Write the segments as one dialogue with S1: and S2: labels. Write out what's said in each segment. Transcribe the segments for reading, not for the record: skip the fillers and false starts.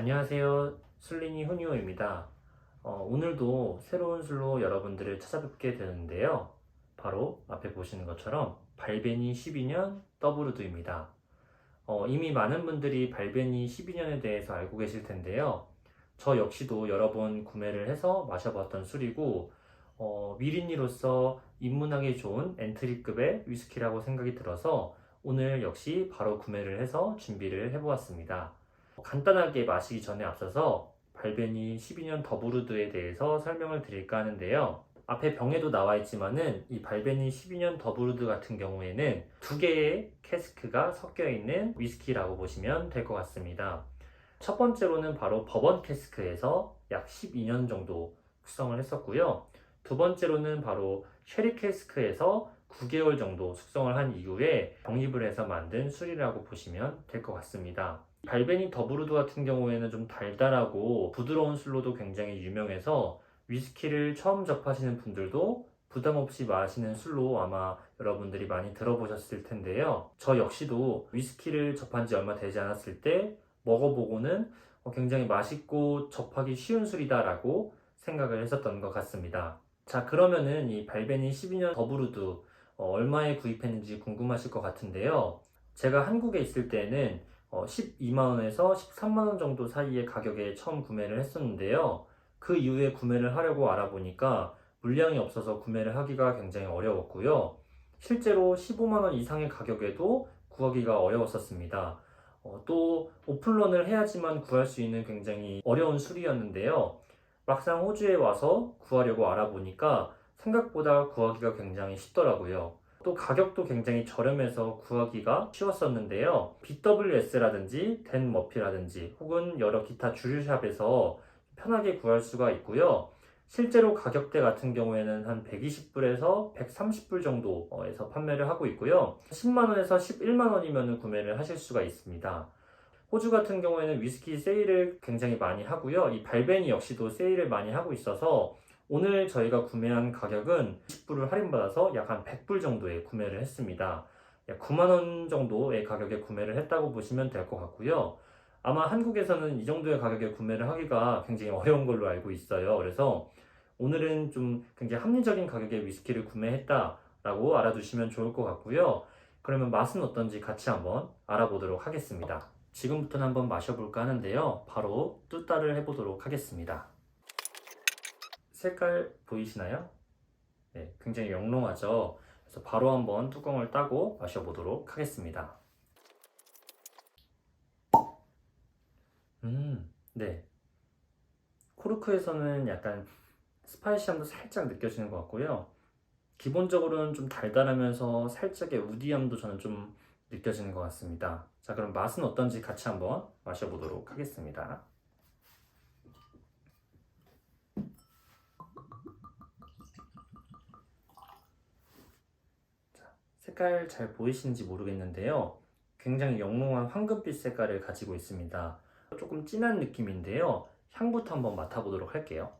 S1: 안녕하세요. 술린이 훈이오입니다. 오늘도 새로운 술로 여러분들을 찾아뵙게 되는데요. 바로 앞에 보시는 것처럼 발베니 12년 더블우드입니다. 이미 많은 분들이 발베니 12년에 대해서 알고 계실 텐데요. 저 역시도 여러 번 구매를 해서 마셔봤던 술이고, 미린이로서 입문하기 좋은 엔트리급의 위스키라고 생각이 들어서 오늘 역시 바로 구매를 해서 준비를 해보았습니다. 간단하게 마시기 전에 앞서서 발베니 12년 더브루드에 대해서 설명을 드릴까 하는데요. 앞에 병에도 나와 있지만은 이 발베니 12년 더브루드 같은 경우에는 두 개의 캐스크가 섞여 있는 위스키라고 보시면 될 것 같습니다. 첫 번째로는 바로 버번 캐스크에서 약 12년 정도 숙성을 했었고요. 두 번째로는 바로 쉐리 캐스크에서 9개월 정도 숙성을 한 이후에 병입을 해서 만든 술이라고 보시면 될 것 같습니다. 발베니 더브루드 같은 경우에는 좀 달달하고 부드러운 술로도 굉장히 유명해서 위스키를 처음 접하시는 분들도 부담 없이 마시는 술로 아마 여러분들이 많이 들어보셨을 텐데요. 저 역시도 위스키를 접한 지 얼마 되지 않았을 때 먹어보고는 굉장히 맛있고 접하기 쉬운 술이다라고 생각을 했었던 것 같습니다. 자, 그러면은 이 발베니 12년 더브루드 얼마에 구입했는지 궁금하실 것 같은데요. 제가 한국에 있을 때는 12만원에서 13만원 정도 사이의 가격에 처음 구매를 했었는데요. 그 이후에 구매를 하려고 알아보니까 물량이 없어서 구매를 하기가 굉장히 어려웠고요. 실제로 15만원 이상의 가격에도 구하기가 어려웠었습니다. 또 오픈런을 해야지만 구할 수 있는 굉장히 어려운 술이었는데요. 막상 호주에 와서 구하려고 알아보니까 생각보다 구하기가 굉장히 쉽더라고요. 또 가격도 굉장히 저렴해서 구하기가 쉬웠었는데요. BWS라든지 댄 머피라든지 혹은 여러 기타 주류샵에서 편하게 구할 수가 있고요. 실제로 가격대 같은 경우에는 한 120불에서 130불 정도에서 판매를 하고 있고요. 10만원에서 11만원이면 구매를 하실 수가 있습니다. 호주 같은 경우에는 위스키 세일을 굉장히 많이 하고요. 이 발베니 역시도 세일을 많이 하고 있어서 오늘 저희가 구매한 가격은 10불을 할인받아서 약 한 100불 정도에 구매를 했습니다. 약 9만원 정도의 가격에 구매를 했다고 보시면 될 것 같고요. 아마 한국에서는 이 정도의 가격에 구매를 하기가 굉장히 어려운 걸로 알고 있어요. 그래서 오늘은 좀 굉장히 합리적인 가격에 위스키를 구매했다라고 알아두시면 좋을 것 같고요. 그러면 맛은 어떤지 같이 한번 알아보도록 하겠습니다. 지금부터는 한번 마셔볼까 하는데요. 바로 뚜따를 해보도록 하겠습니다. 색깔 보이시나요? 네, 굉장히 영롱하죠? 그래서 바로 한번 뚜껑을 따고 마셔보도록 하겠습니다. 네. 코르크에서는 약간 스파이시함도 살짝 느껴지는 것 같고요. 기본적으로는 좀 달달하면서 살짝의 우디함도 저는 좀 느껴지는 것 같습니다. 자, 그럼 맛은 어떤지 같이 한번 마셔보도록 하겠습니다. 색깔 잘 보이시는지 모르겠는데요. 굉장히 영롱한 황금빛 색깔을 가지고 있습니다. 조금 진한 느낌인데요. 향부터 한번 맡아보도록 할게요.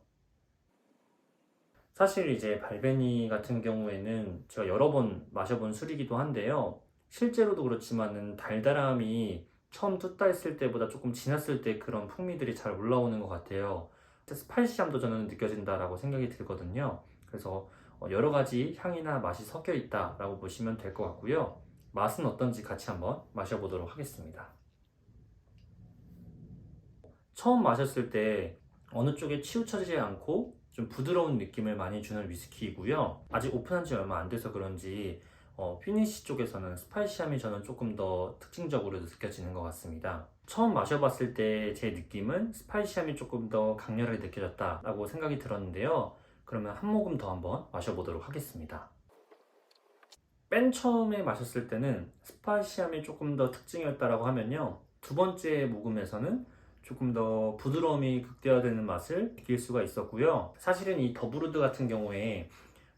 S1: 사실 이제 발베니 같은 경우에는 제가 여러 번 마셔본 술이기도 한데요. 실제로도 그렇지만은 달달함이 처음 뜯다 했을 때보다 조금 지났을 때 그런 풍미들이 잘 올라오는 것 같아요. 스파이시함도 저는 느껴진다라고 생각이 들거든요. 그래서 여러 가지 향이나 맛이 섞여 있다라고 보시면 될 것 같고요. 맛은 어떤지 같이 한번 마셔보도록 하겠습니다. 처음 마셨을 때 어느 쪽에 치우쳐지지 않고 좀 부드러운 느낌을 많이 주는 위스키이고요. 아직 오픈한 지 얼마 안 돼서 그런지 피니시 쪽에서는 스파이시함이 저는 조금 더 특징적으로 느껴지는 것 같습니다. 처음 마셔봤을 때 제 느낌은 스파이시함이 조금 더 강렬하게 느껴졌다라고 생각이 들었는데요. 그러면 한 모금 더 한번 마셔보도록 하겠습니다. 맨 처음에 마셨을 때는 스파이시함이 조금 더 특징이었다라고 하면요. 두 번째 모금에서는 조금 더 부드러움이 극대화되는 맛을 느낄 수가 있었고요. 사실은 이 더브루드 같은 경우에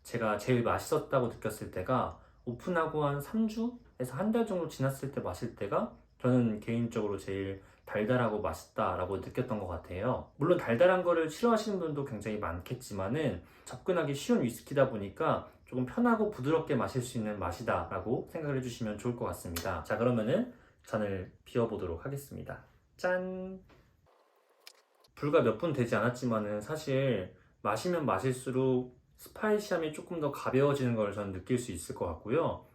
S1: 제가 제일 맛있었다고 느꼈을 때가 오픈하고 한 3주에서 한 달 정도 지났을 때 마실 때가 저는 개인적으로 제일 달달하고 맛있다라고 느꼈던 것 같아요. 물론 달달한 거를 싫어하시는 분도 굉장히 많겠지만은 접근하기 쉬운 위스키다 보니까 조금 편하고 부드럽게 마실 수 있는 맛이다 라고 생각을 해주시면 좋을 것 같습니다. 자, 그러면은 잔을 비워보도록 하겠습니다. 짠! 불과 몇 분 되지 않았지만은 사실 마시면 마실수록 스파이시함이 조금 더 가벼워지는 걸 저는 느낄 수 있을 것 같고요.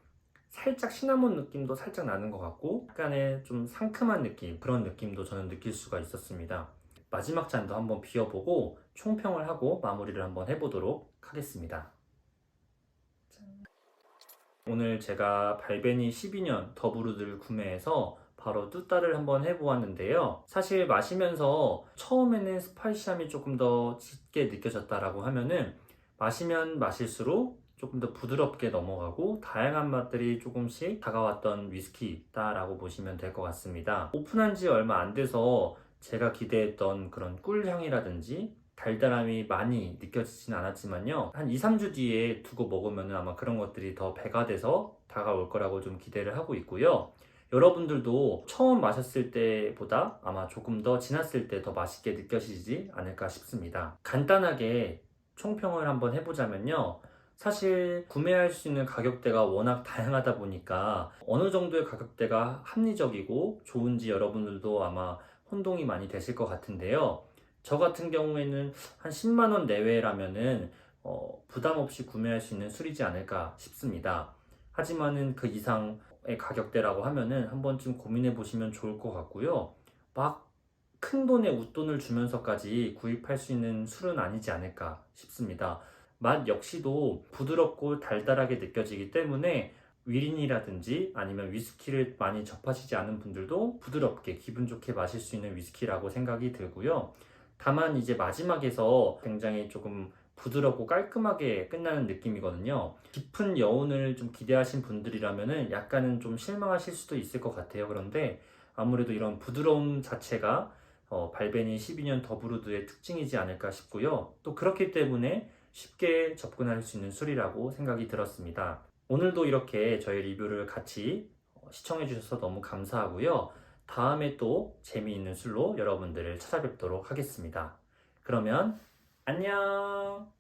S1: 살짝 시나몬 느낌도 살짝 나는 것 같고 약간의 좀 상큼한 느낌, 그런 느낌도 저는 느낄 수가 있었습니다. 마지막 잔도 한번 비워보고 총평을 하고 마무리를 한번 해보도록 하겠습니다. 오늘 제가 발베니 12년 더브루드를 구매해서 바로 뚜따를 한번 해보았는데요. 사실 마시면서 처음에는 스파이시함이 조금 더 짙게 느껴졌다라고 하면은 마시면 마실수록 조금 더 부드럽게 넘어가고 다양한 맛들이 조금씩 다가왔던 위스키다라고 보시면 될 것 같습니다. 오픈한 지 얼마 안 돼서 제가 기대했던 그런 꿀향이라든지 달달함이 많이 느껴지진 않았지만요. 한 2, 3주 뒤에 두고 먹으면 아마 그런 것들이 더 배가 돼서 다가올 거라고 좀 기대를 하고 있고요. 여러분들도 처음 마셨을 때보다 아마 조금 더 지났을 때 더 맛있게 느껴지지 않을까 싶습니다. 간단하게 총평을 한번 해보자면요. 사실 구매할 수 있는 가격대가 워낙 다양하다 보니까 어느 정도의 가격대가 합리적이고 좋은지 여러분들도 아마 혼동이 많이 되실 것 같은데요. 저 같은 경우에는 한 10만 원 내외라면은 부담 없이 구매할 수 있는 술이지 않을까 싶습니다. 하지만은 그 이상의 가격대라고 하면은 한 번쯤 고민해 보시면 좋을 것 같고요. 막 큰 돈의 웃돈을 주면서까지 구입할 수 있는 술은 아니지 않을까 싶습니다. 맛 역시도 부드럽고 달달하게 느껴지기 때문에 위린이라든지 아니면 위스키를 많이 접하시지 않은 분들도 부드럽게 기분 좋게 마실 수 있는 위스키라고 생각이 들고요. 다만 이제 마지막에서 굉장히 조금 부드럽고 깔끔하게 끝나는 느낌이거든요. 깊은 여운을 좀 기대하신 분들이라면은 약간은 좀 실망하실 수도 있을 것 같아요. 그런데 아무래도 이런 부드러움 자체가 발베니 12년 더브루드의 특징이지 않을까 싶고요. 또 그렇기 때문에 쉽게 접근할 수 있는 술이라고 생각이 들었습니다. 오늘도 이렇게 저희 리뷰를 같이 시청해 주셔서 너무 감사하고요. 다음에 또 재미있는 술로 여러분들을 찾아뵙도록 하겠습니다. 그러면 안녕!